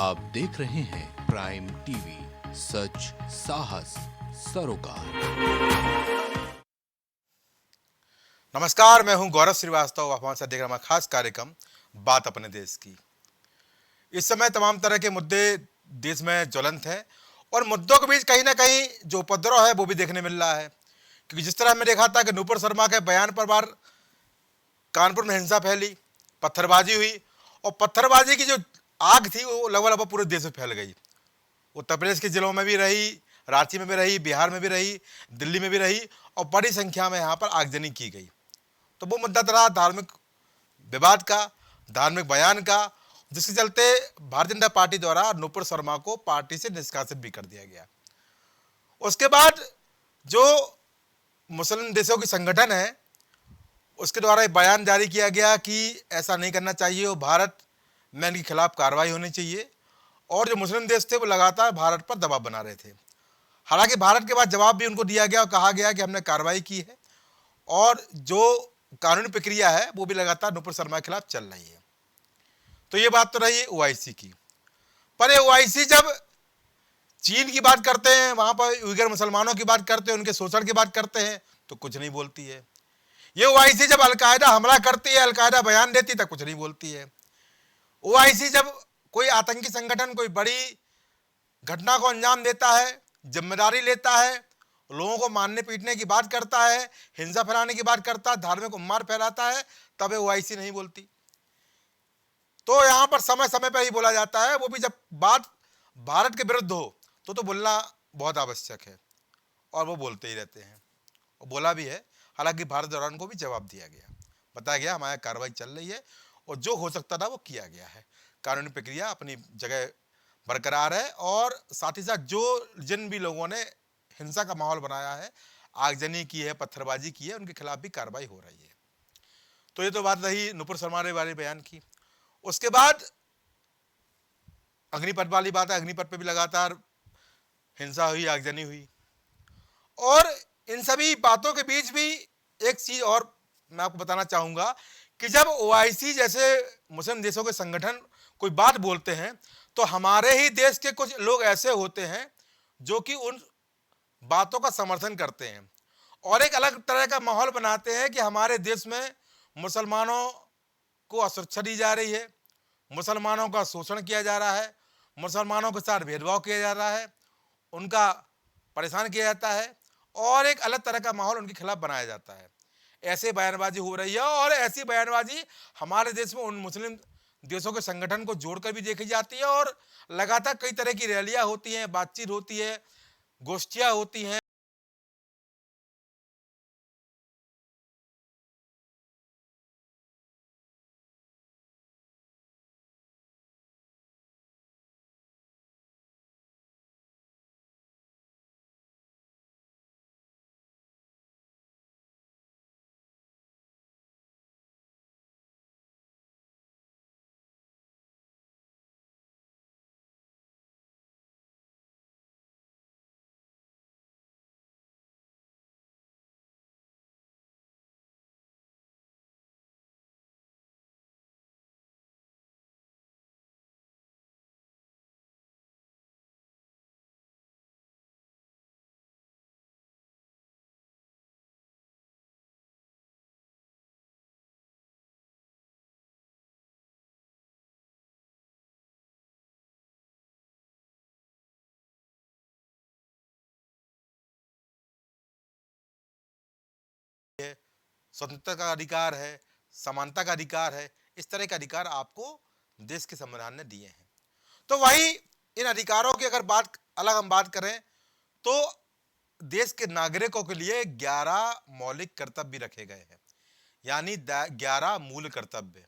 आप देख रहे हैं प्राइम टीवी, सच साहस सरोकार। नमस्कार, मैं हूं गौरव श्रीवास्तव। आप हमारे साथ देख रहे हैं हमारा खास कार्यक्रम बात अपने देश की। इस समय तमाम तरह के मुद्दे देश में ज्वलंत हैं और मुद्दों के बीच कहीं ना कहीं जो उपद्रव है वो भी देखने मिल रहा है। क्योंकि जिस तरह हमने देखा था कि नूपुर शर्मा के बयान पर बार कानपुर में हिंसा फैली, पत्थरबाजी हुई और पत्थरबाजी की जो आग थी वो लगभग लगभग पूरे देश में फैल गई। उत्तर प्रदेश के जिलों में भी रही, रांची में भी रही, बिहार में भी रही, दिल्ली में भी रही और बड़ी संख्या में यहाँ पर आगजनी की गई। तो वो मुद्दा था धार्मिक विवाद का, धार्मिक बयान का, जिसके चलते भारतीय जनता पार्टी द्वारा नूपुर शर्मा को पार्टी से निष्कासित भी कर दिया गया। उसके बाद जो मुस्लिम देशों की संगठन है उसके द्वारा एक बयान जारी किया गया कि ऐसा नहीं करना चाहिए और भारत में इनके खिलाफ कार्रवाई होनी चाहिए। और जो मुस्लिम देश थे वो लगातार भारत पर दबाव बना रहे थे। हालांकि भारत के बाद जवाब भी उनको दिया गया और कहा गया कि हमने कार्रवाई की है और जो कानूनी प्रक्रिया है वो भी लगातार नूपुर शर्मा के खिलाफ चल रही है। तो ये बात तो रही ओआईसी की। पर ये ओआईसी जब चीन की बात करते हैं, वहां पर उइगर मुसलमानों की बात करते हैं, उनके शोषण की बात करते हैं तो कुछ नहीं बोलती है। ये ओआईसी जब अलकायदा हमला करती है, अलकायदा बयान देती है तब कुछ नहीं बोलती है। ओआईसी जब कोई आतंकी संगठन कोई बड़ी घटना को अंजाम देता है, जिम्मेदारी लेता है, लोगों को मारने पीटने की बात करता है, हिंसा फैलाने की बात करता है, धार्मिक उन्माद फैलाता है, तब ओआईसी नहीं बोलती। तो यहां पर समय समय पर ही बोला जाता है, वो भी जब बात भारत के विरुद्ध हो तो बोलना बहुत आवश्यक है और वो बोलते ही रहते हैं और बोला भी है। हालांकि भारत द्वारा उनको भी जवाब दिया गया, बताया गया हमारी कार्रवाई चल रही है और जो हो सकता था वो किया गया है। कानूनी प्रक्रिया अपनी जगह बरकरार है और साथ ही साथ जो जिन भी लोगों ने हिंसा का माहौल बनाया है, आगजनी की है, पत्थरबाजी की है, उनके खिलाफ भी कार्रवाई हो रही है। तो ये तो बात रही नूपुर शर्मा ने वाले बयान की। उसके बाद अग्निपथ वाली बात है, अग्निपथ पे भी लगातार हिंसा हुई, आगजनी हुई। और इन सभी बातों के बीच भी एक चीज और मैं आपको बताना चाहूंगा कि जब ओआईसी जैसे मुस्लिम देशों के संगठन कोई बात बोलते हैं तो हमारे ही देश के कुछ लोग ऐसे होते हैं जो कि उन बातों का समर्थन करते हैं और एक अलग तरह का माहौल बनाते हैं कि हमारे देश में मुसलमानों को असुरक्षा दी जा रही है, मुसलमानों का शोषण किया जा रहा है, मुसलमानों के साथ भेदभाव किया जा रहा है, उनका परेशान किया जाता है और एक अलग तरह का माहौल उनके खिलाफ बनाया जाता है। ऐसे बयानबाजी हो रही है और ऐसी बयानबाजी हमारे देश में उन मुस्लिम देशों के संगठन को जोड़कर भी देखी जाती है और लगातार कई तरह की रैलियां होती हैं, बातचीत होती है, गोष्ठियां होती हैं। स्वतंत्रता का अधिकार है, समानता का अधिकार है, इस तरह के अधिकार आपको देश के संविधान ने दिए हैं। तो वही इन अधिकारों की अगर बात अलग हम बात करें तो देश के नागरिकों के लिए 11 मौलिक कर्तव्य रखे गए हैं, यानी 11 मूल कर्तव्य।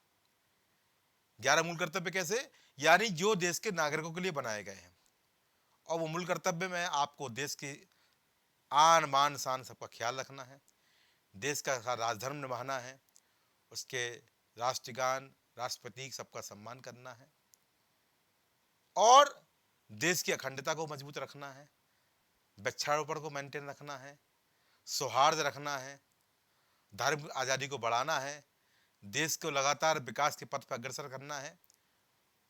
11 मूल कर्तव्य कैसे, यानी जो देश के नागरिकों के लिए बनाए गए हैं। और वो मूल कर्तव्य में आपको देश की आन बान शान सबका ख्याल रखना है, देश का राजधर्म निभाना है, उसके राष्ट्रगान, राष्ट्रपति सबका सम्मान करना है और देश की अखंडता को मजबूत रखना है, वृक्षारोपण को मेंटेन रखना है, सौहार्द रखना है, धार्मिक आज़ादी को बढ़ाना है, देश को लगातार विकास के पथ पर अग्रसर करना है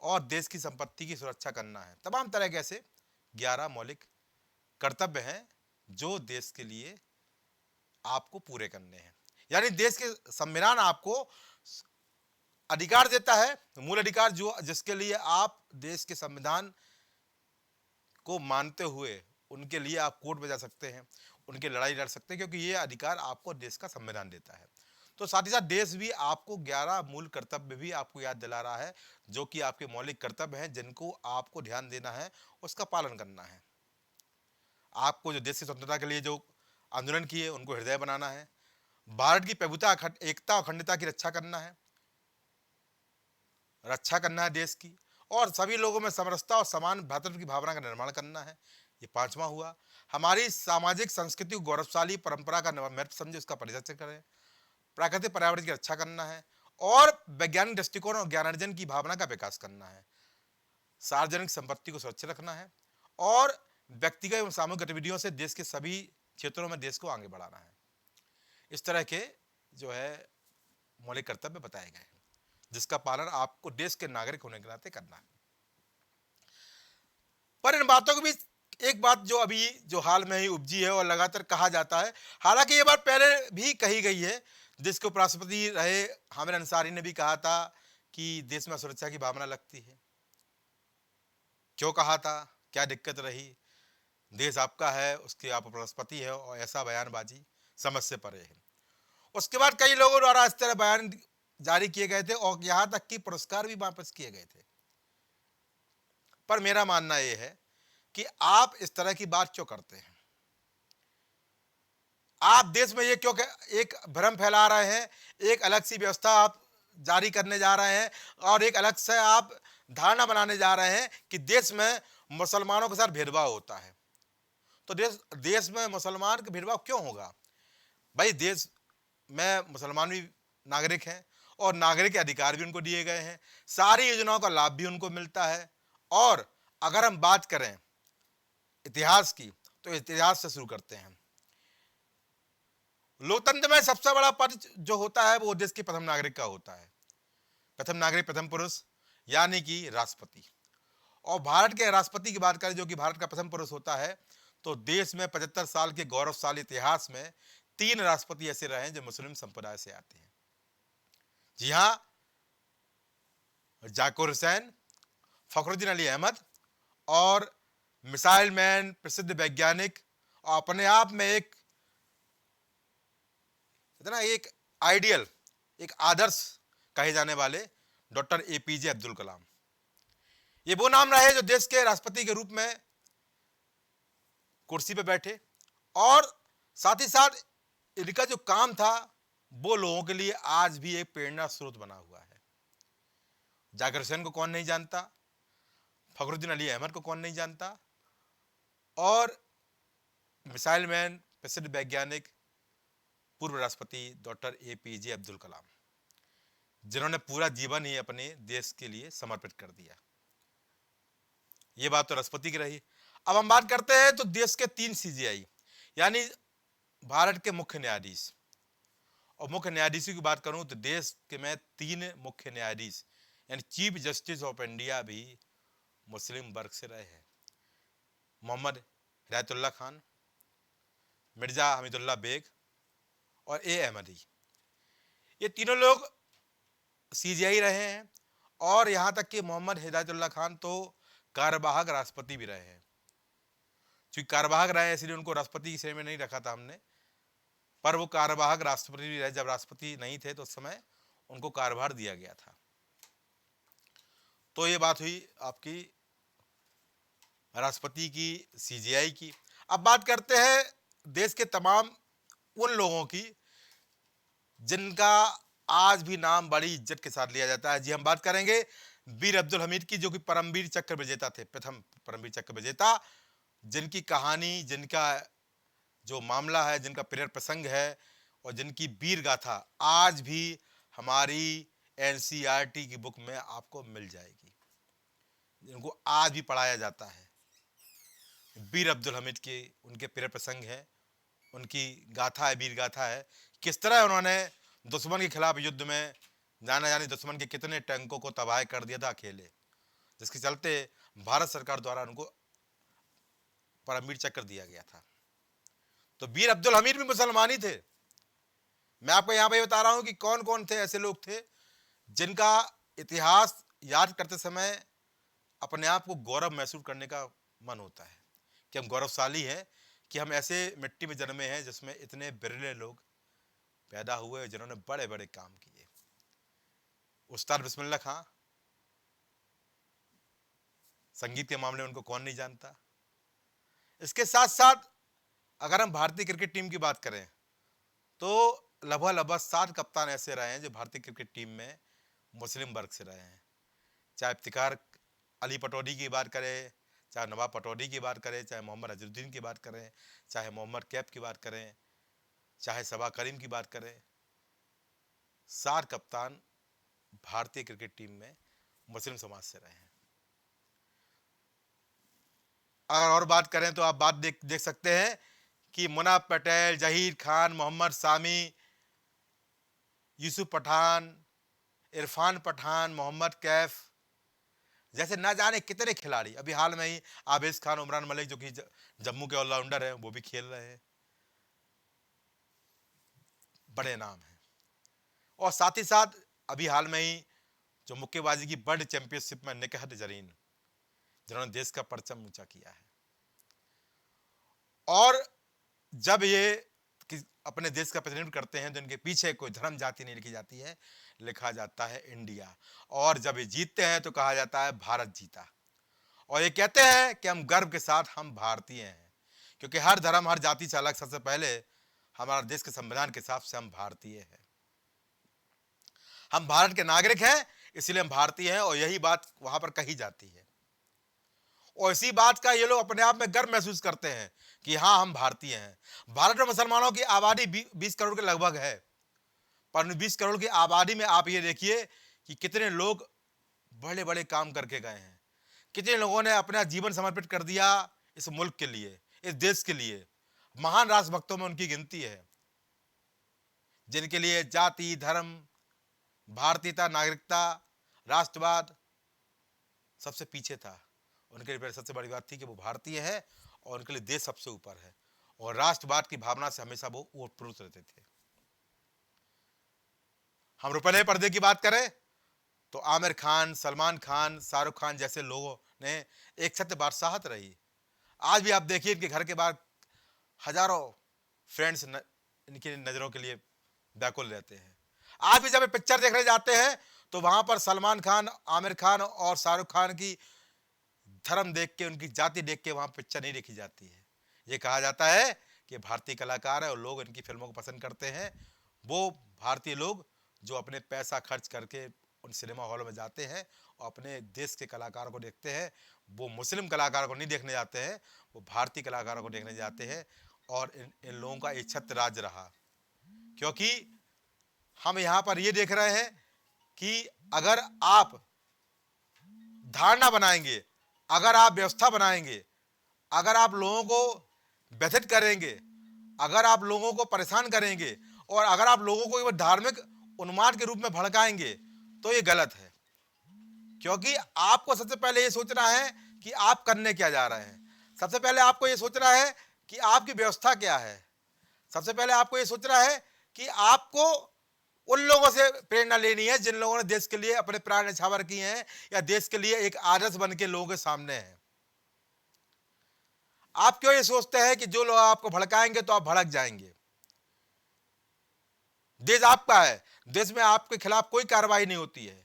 और देश की संपत्ति की सुरक्षा करना है। तमाम तरह के ऐसे 11 मौलिक कर्तव्य हैं जो देश के लिए आपको पूरे करने हैं। यानी देश के संविधान आपको अधिकार देता है, मूल अधिकार, जो जिसके लिए आप देश के संविधान को मानते हुए उनके लिए आप कोर्ट में जा सकते हैं, उनकी लड़ाई लड़ सकते हैं, क्योंकि ये अधिकार आपको देश का संविधान देता है। तो साथ ही साथ देश भी आपको 11 मूल कर्तव्य भी आपको याद दिला रहा है, जो कि आपके मौलिक कर्तव्य हैं, जिनको आपको ध्यान देना है, उसका पालन करना है। आपको जो देश की स्वतंत्रता के लिए जो आंदोलन किए उनको हृदय बनाना है, भारत की प्रभुता, एकता और अखंडता की रक्षा करना है देश की, और सभी लोगों में समरसता और समान भ्रातृत्व की भावना का निर्माण करना है। ये 5वां हुआ। हमारी सामाजिक संस्कृति को गौरवशाली परंपरा का महत्व समझे, उसका परिचय करें, प्राकृतिक पर्यावरण की रक्षा करना है, और वैज्ञानिक दृष्टिकोण और ज्ञानार्जन की भावना का विकास करना है, सार्वजनिक संपत्ति को सुरक्षित रखना है, और व्यक्तिगत एवं सामूहिक गतिविधियों से देश के सभी क्षेत्रों में देश को आगे बढ़ाना है। इस तरह के जो है मौलिक कर्तव्य बताए गए हैं, जिसका पालन आपको देश के नागरिक होने के नाते करना है। पर इन बातों के बीच एक बात जो अभी जो हाल में ही उपजी है और लगातार कहा जाता है, हालांकि ये बात पहले भी कही गई है, जिसके उपराष्ट्रपति रहे हामिद अंसारी ने भी कहा था कि देश में सुरक्षा की भावना लगती है। क्यों कहा था, क्या दिक्कत रही, देश आपका है, उसके आप उपराष्ट्रपति है, और ऐसा बयानबाजी समझ से परे है। उसके बाद कई लोगों द्वारा इस तरह बयान जारी किए गए थे, और यहां तक कि पुरस्कार भी वापस किए गए थे। पर मेरा मानना यह है कि आप इस तरह की बात क्यों करते हैं? आप देश में ये क्यों एक भ्रम फैला रहे हैं, एक अलग सी व्यवस्था आप जारी करने जा रहे हैं, और एक अलग से आप धारणा बनाने जा रहे हैं कि देश में मुसलमानों के साथ भेदभाव होता है। तो देश में मुसलमान का भेदभाव क्यों होगा? भाई, देश में मुसलमान भी नागरिक हैं, और नागरिक के अधिकार भी उनको दिए गए हैं, सारी योजनाओं का लाभ भी उनको मिलता है। और अगर हम बात करें इतिहास की, तो इतिहास से शुरू करते हैं। लोकतंत्र में सबसे बड़ा पद जो होता है वो देश के प्रथम नागरिक का होता है। प्रथम नागरिक, प्रथम पुरुष, यानी कि राष्ट्रपति। और भारत के राष्ट्रपति की बात करें, जो कि भारत का प्रथम पुरुष होता है, तो देश में 75 साल के गौरवशाली इतिहास में 3 राष्ट्रपति ऐसे रहे हैं जो मुस्लिम संप्रदाय से आते हैं। जी हां, जाकिर हुसैन, फखरुद्दीन अली अहमद, और मिसाइल मैन, प्रसिद्ध वैज्ञानिक, और अपने आप में एक इतना एक आइडियल, एक आदर्श कहे जाने वाले डॉक्टर एपीजे अब्दुल कलाम। ये वो नाम रहे जो देश के राष्ट्रपति के रूप में कुर्सी पे बैठे, और साथ ही साथ इनका जो काम था वो लोगों के लिए आज भी एक प्रेरणा स्रोत बना हुआ है। जाकिर हुसैन को कौन नहीं जानता, फखरुद्दीन अली अहमद को कौन नहीं जानता, और मिसाइल मैन, प्रसिद्ध वैज्ञानिक, पूर्व राष्ट्रपति डॉक्टर एपीजे अब्दुल कलाम, जिन्होंने पूरा जीवन ही अपने देश के लिए समर्पित कर दिया। ये बात तो राष्ट्रपति की रही। अब हम बात करते हैं तो देश के 3 सीजेआई, यानी भारत के मुख्य न्यायाधीश। और मुख्य न्यायाधीशों की बात करूं तो देश के में 3 मुख्य न्यायाधीश, यानी चीफ जस्टिस ऑफ इंडिया भी मुस्लिम वर्ग से रहे हैं। मोहम्मद हिदायतुल्लाह खान, मिर्जा हमीदुल्लाह बेग, और ए अहमदी। ये तीनों लोग सीजेआई रहे हैं, और यहां तक कि मोहम्मद हिदायतुल्लाह खान तो कार्यवाहक राष्ट्रपति भी रहे हैं। क्योंकि कार्यवाहक रहे हैं इसलिए उनको राष्ट्रपति की श्रेणी में नहीं रखा था हमने, पर वो कार्यवाहक राष्ट्रपति भी रहे। जब राष्ट्रपति नहीं थे तो उस समय उनको कार्यभार दिया गया था। तो ये बात हुई आपकी राष्ट्रपति की, सीजेआई की। अब बात करते हैं देश के तमाम उन लोगों की जिनका आज भी नाम बड़ी इज्जत के साथ लिया जाता है। जी, हम बात करेंगे वीर अब्दुल हमीद की, जो कि परमवीर चक्र विजेता थे, प्रथम परमवीर चक्र विजेता, जिनकी कहानी, जिनका जो मामला है, जिनका प्रेरक प्रसंग है, और जिनकी वीर गाथा आज भी हमारी एनसीईआरटी की बुक में आपको मिल जाएगी, जिनको आज भी पढ़ाया जाता है। वीर अब्दुल हमीद के उनके प्रेरक प्रसंग है, उनकी गाथा है, वीर गाथा है, किस तरह उन्होंने दुश्मन के खिलाफ युद्ध में जाना जाने दुश्मन के कितने टैंकों को तबाह कर दिया था अकेले, जिसके चलते भारत सरकार द्वारा उनको परमवीर चक्र दिया गया था। तो वीर अब्दुल हमीद भी मुसलमान ही थे। मैं आपको यहां पर बता रहा हूं कि कौन कौन थे ऐसे लोग थे जिनका इतिहास याद करते समय अपने आप को गौरव महसूस करने का मन होता है कि हम गौरवशाली हैं कि हम ऐसे मिट्टी में जन्मे हैं जिसमें इतने बिरले लोग पैदा हुए जिन्होंने बड़े बड़े काम किए। उस्ताद बिस्मिल्लाह खां, संगीत के मामले में उनको कौन नहीं जानता। इसके साथ साथ अगर हम भारतीय क्रिकेट टीम की बात करें तो लगभग 7 कप्तान ऐसे रहे हैं जो भारतीय क्रिकेट टीम में मुस्लिम वर्ग से रहे हैं। चाहे इफ्तिखार अली पटौदी की बात करें, चाहे नवाब पटौदी की बात करें, चाहे मोहम्मद अजहरुद्दीन की बात करें, चाहे मोहम्मद कैफ की बात करें, चाहे सबा करीम की बात करें, 7 कप्तान भारतीय क्रिकेट टीम में मुस्लिम समाज से रहे हैं। अगर और बात करें तो आप बात देख सकते हैं कि मुनाफ पटेल, जहीर खान, मोहम्मद सामी, यूसुफ पठान, इरफान पठान, मोहम्मद कैफ जैसे ना जाने कितने खिलाड़ी, अभी हाल में ही आवेश खान, उमरान मलिक जो कि जम्मू के ऑलराउंडर हैं वो भी खेल रहे हैं, बड़े नाम हैं। और साथ ही साथ अभी हाल में ही जो मुक्केबाजी की वर्ल्ड चैंपियनशिप में निकहत जरीन जिन्होंने देश का परचम ऊंचा किया है। और जब ये अपने देश का प्रतिनिधित्व करते हैं तो इनके पीछे कोई धर्म जाति नहीं लिखी जाती है, लिखा जाता है इंडिया। और जब ये जीतते हैं तो कहा जाता है भारत जीता। और ये कहते हैं कि हम गर्व के साथ हम भारतीय हैं, क्योंकि हर धर्म हर जाति से अलग सबसे पहले हमारा देश के संविधान के हिसाब से हम भारतीय हैं, हम भारत के नागरिक हैं, इसलिए हम भारतीय हैं। और यही बात वहां पर कही जाती है और इसी बात का ये लोग अपने आप में गर्व महसूस करते हैं कि हाँ हम भारतीय हैं। भारत में मुसलमानों की आबादी 20 करोड़ के लगभग है, पर 20 करोड़ की आबादी में आप ये देखिए कि कितने लोग बड़े बड़े काम करके गए हैं, कितने लोगों ने अपना जीवन समर्पित कर दिया इस मुल्क के लिए, इस देश के लिए। महान राष्ट्रभक्तों में उनकी गिनती है जिनके लिए जाति, धर्म, भारतीयता, नागरिकता, राष्ट्रवाद सबसे पीछे था। उनके लिए सबसे बड़ी बात थी कि वो भारतीय है और उनके लिए देश सबसे ऊपर है, और राष्ट्रवाद की भावना से हमेशा वो ओतप्रोत रहते थे। हम रुपये पर्दे की बात करें तो आमिर खान, सलमान खान, शाहरुख खान जैसे लोगों ने एक सत्य बादशाहत रही। आज भी आप देखिए इनके घर के बाहर हजारों फ्रेंड्स इनकी नजरों के लिए व्याकुल रहते हैं। आज भी जब पिक्चर देखने जाते हैं तो वहां पर सलमान खान, आमिर खान और शाहरुख खान की धर्म देख के, उनकी जाति देख के वहां पिक्चर नहीं देखी जाती है। ये कहा जाता है कि भारतीय कलाकार है और लोग इनकी फिल्मों को पसंद करते हैं। वो भारतीय लोग जो अपने पैसा खर्च करके उन सिनेमा हॉलों में जाते हैं और अपने देश के कलाकारों को देखते हैं, वो मुस्लिम कलाकारों को नहीं देखने जाते हैं, वो भारतीय कलाकारों को देखने जाते हैं। और इन लोगों का एक छत्र राज रहा, क्योंकि हम यहाँ पर ये देख रहे हैं कि अगर आप धारणा बनाएंगे, अगर आप व्यवस्था बनाएंगे, अगर आप लोगों को व्यथित करेंगे, अगर आप लोगों को परेशान करेंगे और अगर आप लोगों को धार्मिक उन्माद के रूप में भड़काएंगे तो ये गलत है। क्योंकि आपको सबसे पहले ये सोचना है कि आप करने क्या जा रहे हैं। सबसे पहले आपको ये सोचना है कि आपकी व्यवस्था क्या है। सबसे पहले आपको ये सोचना है कि आपको उन लोगों से प्रेरणा लेनी है जिन लोगों ने देश के लिए अपने प्राण न्यौछावर किए हैं या देश के लिए एक आदर्श बन के लोगों के सामने हैं। आप क्यों ये सोचते हैं कि जो लोग आपको भड़काएंगे तो आप भड़क जाएंगे। देश आपका है, देश में आपके खिलाफ कोई कार्रवाई नहीं होती है।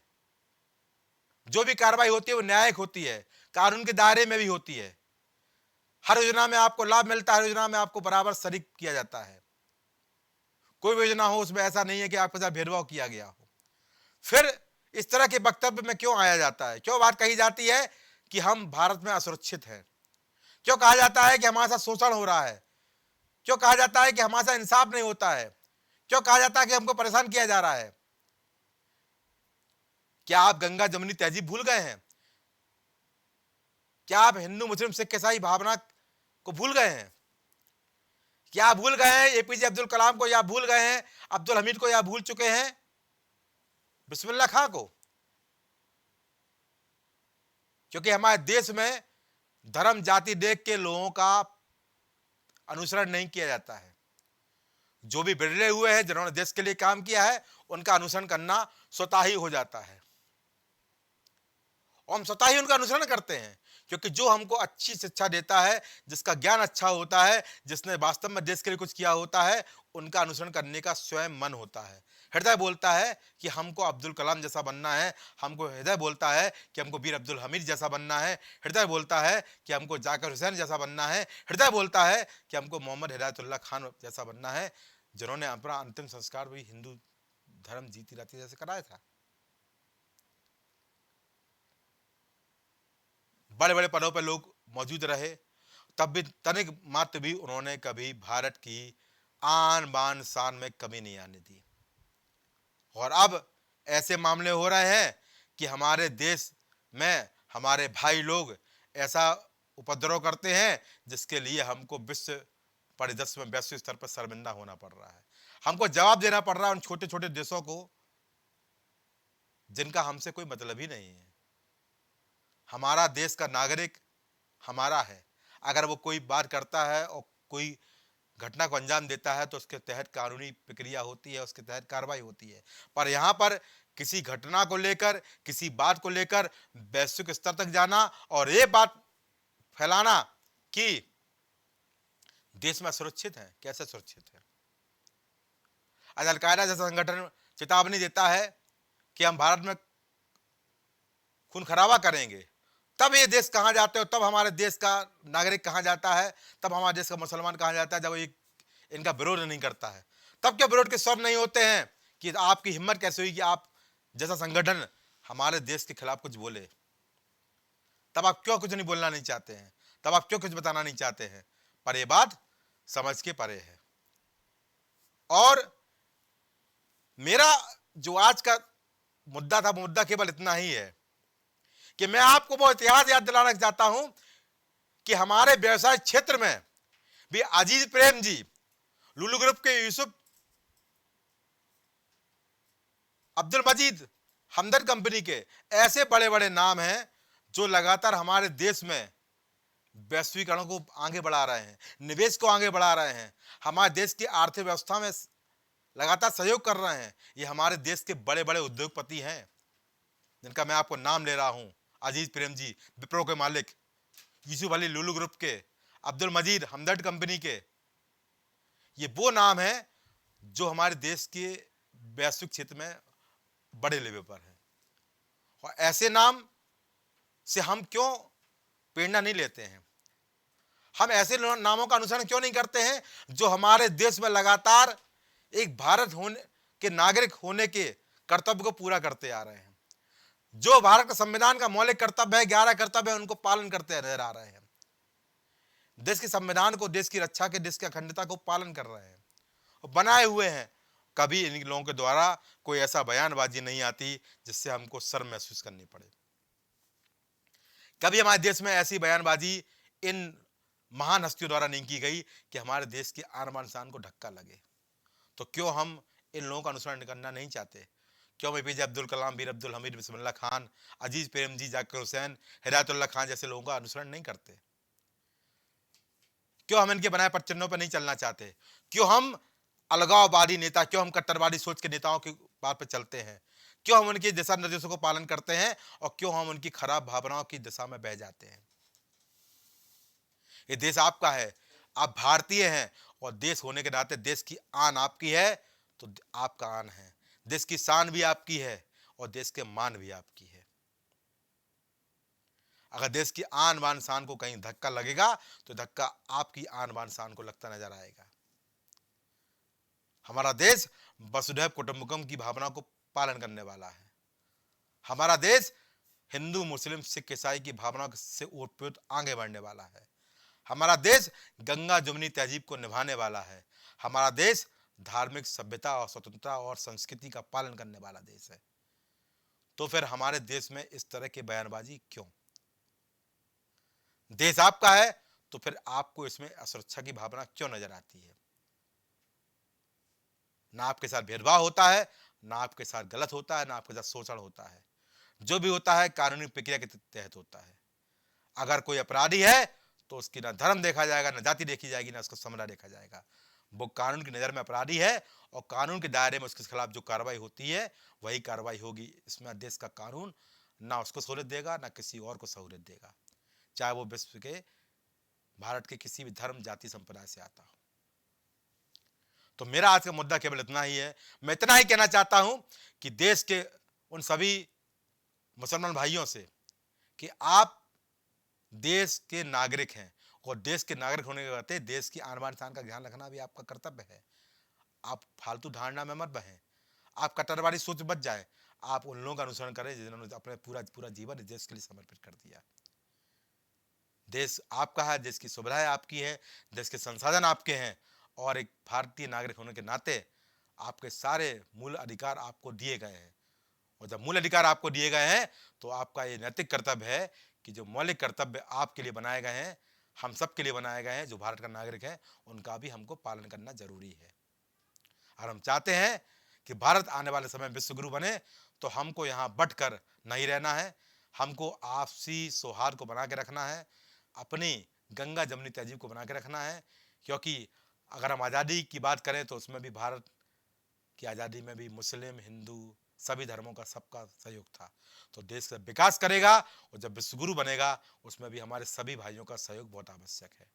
जो भी कार्रवाई होती है वो न्यायिक होती है, कानून के दायरे में भी होती है। हर योजना में आपको लाभ मिलता है, हर योजना में आपको बराबर शरीक किया जाता है। कोई भी योजना हो उसमें ऐसा नहीं है कि आपके साथ भेदभाव किया गया हो। फिर इस तरह के वक्तव्य में क्यों आया जाता है, क्यों बात कही जाती है कि हम भारत में असुरक्षित हैं, क्यों कहा जाता है कि हमारे साथ शोषण हो रहा है, क्यों कहा जाता है कि हमारे साथ इंसाफ नहीं होता है, क्यों कहा जाता है कि हमको परेशान किया जा रहा है। क्या आप गंगा जमुनी तहजीब भूल गए हैं? क्या आप हिंदू मुस्लिम सिख ईसाई भावना को भूल गए हैं? क्या आप भूल गए हैं एपीजे अब्दुल कलाम को, या भूल गए हैं अब्दुल हमीद को, या भूल चुके हैं बिस्मिल्लाह खां को? क्योंकि हमारे देश में धर्म जाति देख के लोगों का अनुसरण नहीं किया जाता है। जो भी बिगड़े हुए हैं, जिन्होंने देश के लिए काम किया है, उनका अनुसरण करना स्वतः ही हो जाता है और हम स्वतः ही उनका अनुसरण करते हैं, क्योंकि जो हमको अच्छी शिक्षा देता है, जिसका ज्ञान अच्छा होता है, जिसने वास्तव में देश के लिए कुछ किया होता है, उनका अनुसरण करने का स्वयं मन होता है। हृदय बोलता है कि हमको अब्दुल कलाम जैसा बनना है, हमको हृदय बोलता है कि हमको वीर अब्दुल हमीद जैसा बनना है, हृदय बोलता है कि हमको जाकिर हुसैन जैसा बनना है, हृदय बोलता है कि हमको मोहम्मद हिदायतुल्लाह खान जैसा बनना है, जिन्होंने अपना अंतिम संस्कार भी हिंदू धर्म जीती रहती जैसे कराया था। बड़े बड़े पदों पर लोग मौजूद रहे, तब भी तनिक मात्र भी उन्होंने कभी भारत की आन बान शान में कमी नहीं आने दी। और अब ऐसे मामले हो रहे हैं कि हमारे देश में हमारे भाई लोग ऐसा उपद्रव करते हैं जिसके लिए हमको विश्व परिदृश्य में वैश्विक स्तर पर शर्मिंदा होना पड़ रहा है। हमको जवाब देना पड़ रहा है उन छोटे छोटे देशों को जिनका हमसे कोई मतलब ही नहीं है। हमारा देश का नागरिक हमारा है, अगर वो कोई बात करता है और कोई घटना को अंजाम देता है तो उसके तहत कानूनी प्रक्रिया होती है, उसके तहत कार्रवाई होती है। पर यहाँ पर किसी घटना को लेकर, किसी बात को लेकर वैश्विक स्तर तक जाना और ये बात फैलाना कि देश में सुरक्षित है, कैसे सुरक्षित है? आज अलकायदा जैसा संगठन चेतावनी देता है कि हम भारत में खून खराबा करेंगे, तब ये देश कहां जाते हो, तब हमारे देश का नागरिक कहां जाता है, तब हमारे देश का मुसलमान कहां जाता है, जब ये इनका विरोध नहीं करता है। तब क्या विरोध के स्वर नहीं होते हैं कि आपकी हिम्मत कैसे हुई कि आप जैसा संगठन हमारे देश के खिलाफ कुछ बोले? तब आप क्यों कुछ नहीं बोलना नहीं चाहते हैं, तब आप क्यों कुछ बताना नहीं चाहते हैं? पर यह बात समझ के परे है। और मेरा जो आज का मुद्दा था, मुद्दा केवल इतना ही है कि मैं आपको वो इतिहास याद दिलाना चाहता हूं कि हमारे व्यवसाय क्षेत्र में भी अजीज प्रेम जी, लुलु ग्रुप के यूसुफ, अब्दुल मजीद, हमदर्द कंपनी के ऐसे बड़े बड़े नाम हैं जो लगातार हमारे देश में वैश्वीकरण को आगे बढ़ा रहे हैं, निवेश को आगे बढ़ा रहे हैं, हमारे देश की आर्थिक व्यवस्था में लगातार सहयोग कर रहे हैं। ये हमारे देश के बड़े बड़े उद्योगपति हैं जिनका मैं आपको नाम ले रहा हूं। अजीज प्रेम जी, विप्रो के मालिक, यूसुफ अली, लुलु ग्रुप के, अब्दुल मजीद, हमदर्द कंपनी के, ये वो नाम हैं जो हमारे देश के वैश्विक क्षेत्र में बड़े लेवल पर हैं। और ऐसे नाम से हम क्यों प्रेरणा नहीं लेते हैं? हम ऐसे नामों का अनुसरण क्यों नहीं करते हैं जो हमारे देश में लगातार एक भारत होने के नागरिक होने के कर्तव्य को पूरा करते आ रहे हैं, जो भारत का संविधान का मौलिक कर्तव्य है, 11 कर्तव्य है, उनको पालन करते नजर आ रहे हैं, देश के संविधान को, देश की रक्षा के, देश की अखंडता को पालन कर रहे हैं और बनाए हुए हैं। कभी इन लोगों के द्वारा कोई ऐसा बयानबाजी नहीं आती जिससे हमको शर्म महसूस करनी पड़े। कभी हमारे देश में ऐसी बयानबाजी इन महान हस्तियों द्वारा नहीं की गई कि हमारे देश की आन बान शान को धक्का लगे। तो क्यों हम इन लोगों का अनुसरण करना नहीं चाहते? क्यों एपीजे अब्दुल कलाम, वीर अब्दुल हमीद, बिस्मिल्लाह खान, अजीज प्रेम जी, जाकिर हुसैन, हिदायतुल्लाह खान जैसे लोगों का अनुसरण नहीं करते? क्यों हम इनके बनाए पदचिन्हों पर नहीं चलना चाहते? क्यों हम अलगाववादी नेता, क्यों हम कट्टरवादी सोच के नेताओं की बात पर चलते हैं? क्यों हम उनके दिशा निर्देशों को पालन करते हैं और क्यों हम उनकी खराब भावनाओं की दिशा में बह जाते हैं? ये देश आपका है, आप भारतीय हैं और देश होने के नाते देश की आन आपकी है तो आपका आन है, देश की शान भी आपकी है और देश के मान भी आपकी है। अगर देश की आन बान शान को कहीं धक्का लगेगा तो धक्का आपकी आन बान शान को लगता नजर आएगा। हमारा देश वसुधैव कुटुंबकम की भावना को पालन करने वाला है। हमारा देश हिंदू, मुस्लिम, सिख, ईसाई की भावना से ओतप्रोत आगे बढ़ने वाला है। हमारा देश गंगा जमुनी तहजीब को निभाने वाला है। हमारा देश धार्मिक सभ्यता और स्वतंत्रता और संस्कृति का पालन करने वाला देश है। तो फिर हमारे देश में इस तरह की बयानबाजी क्यों? देश आपका है तो फिर आपको इसमें असुरक्षा की भावना क्यों नजर आती है? ना आपके साथ भेदभाव होता है, ना आपके साथ गलत होता है, ना आपके साथ शोषण होता है। जो भी होता है कानूनी प्रक्रिया के तहत होता है। अगर कोई अपराधी है तो उसकी ना धर्म देखा जाएगा, ना जाति देखी जाएगी, ना उसको समरा देखा जाएगा। वो कानून की नज़र में अपराधी है और कानून के दायरे में उसके खिलाफ जो कार्रवाई होती है वही कार्रवाई होगी। इसमें देश का कानून ना उसको सहूलियत देगा, ना किसी और को सहूलियत देगा, चाहे वो विश्व के भारत के किसी भी धर्म जाति संप्रदाय से आता हो। तो मेरा आज का मुद्दा केवल इतना ही है। मैं इतना ही कहना चाहता हूं कि देश के उन सभी मुसलमान भाइयों से कि आप देश के नागरिक हैं और देश के नागरिक होने के नाते देश की आन बान शान का ध्यान रखना भी आपका कर्तव्य है। आप फालतू धारणा में मत बहें, आप कट्टरवादी सोच बच जाए, आप उन लोगों का अनुसरण करें जिन्होंने अपने पूरा जीवन देश के लिए समर्पित कर दिया। देश आपका है, देश की सुविधाएं आपकी है, देश के संसाधन आपके हैं और एक भारतीय नागरिक होने के नाते आपके सारे मूल अधिकार आपको दिए गए हैं। और जब मूल अधिकार आपको दिए गए हैं तो आपका ये नैतिक कर्तव्य है कि जो मौलिक कर्तव्य आपके लिए बनाए गए हैं, हम सब के लिए बनाए गए हैं, जो भारत का नागरिक है, उनका भी हमको पालन करना जरूरी है। और हम चाहते हैं कि भारत आने वाले समय विश्व गुरु बने तो हमको यहाँ बंटकर नहीं रहना है, हमको आपसी सौहार्द को बना के रखना है, अपनी गंगा जमुनी तहजीब को बना के रखना है। क्योंकि अगर हम आज़ादी की बात करें तो उसमें भी भारत की आज़ादी में भी मुस्लिम, हिंदू, सभी धर्मों का सबका सहयोग था। तो देश का विकास करेगा और जब विश्वगुरु बनेगा उसमें भी हमारे सभी भाइयों का सहयोग बहुत आवश्यक है।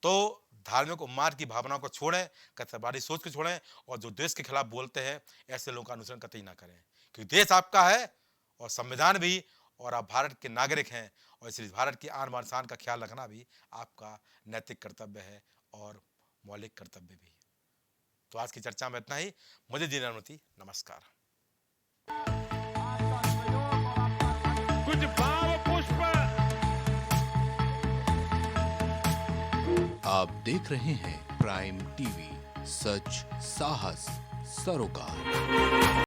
तो धार्मिक उन्माद की भावना को छोड़ें, कट्टरवादी सोच को छोड़ें और जो देश के खिलाफ बोलते हैं ऐसे लोगों का अनुसरण कतई ना करें, क्योंकि देश आपका है और संविधान भी, और आप भारत के नागरिक हैं और इसलिए भारत की आन बान शान का ख्याल रखना भी आपका नैतिक कर्तव्य है और मौलिक कर्तव्य भी है। तो आज की चर्चा में इतना ही। मुझे दीजिए अनुमति। नमस्कार। कुछ भाव पुष्प। आप देख रहे हैं प्राइम टीवी, सच साहस सरोकार।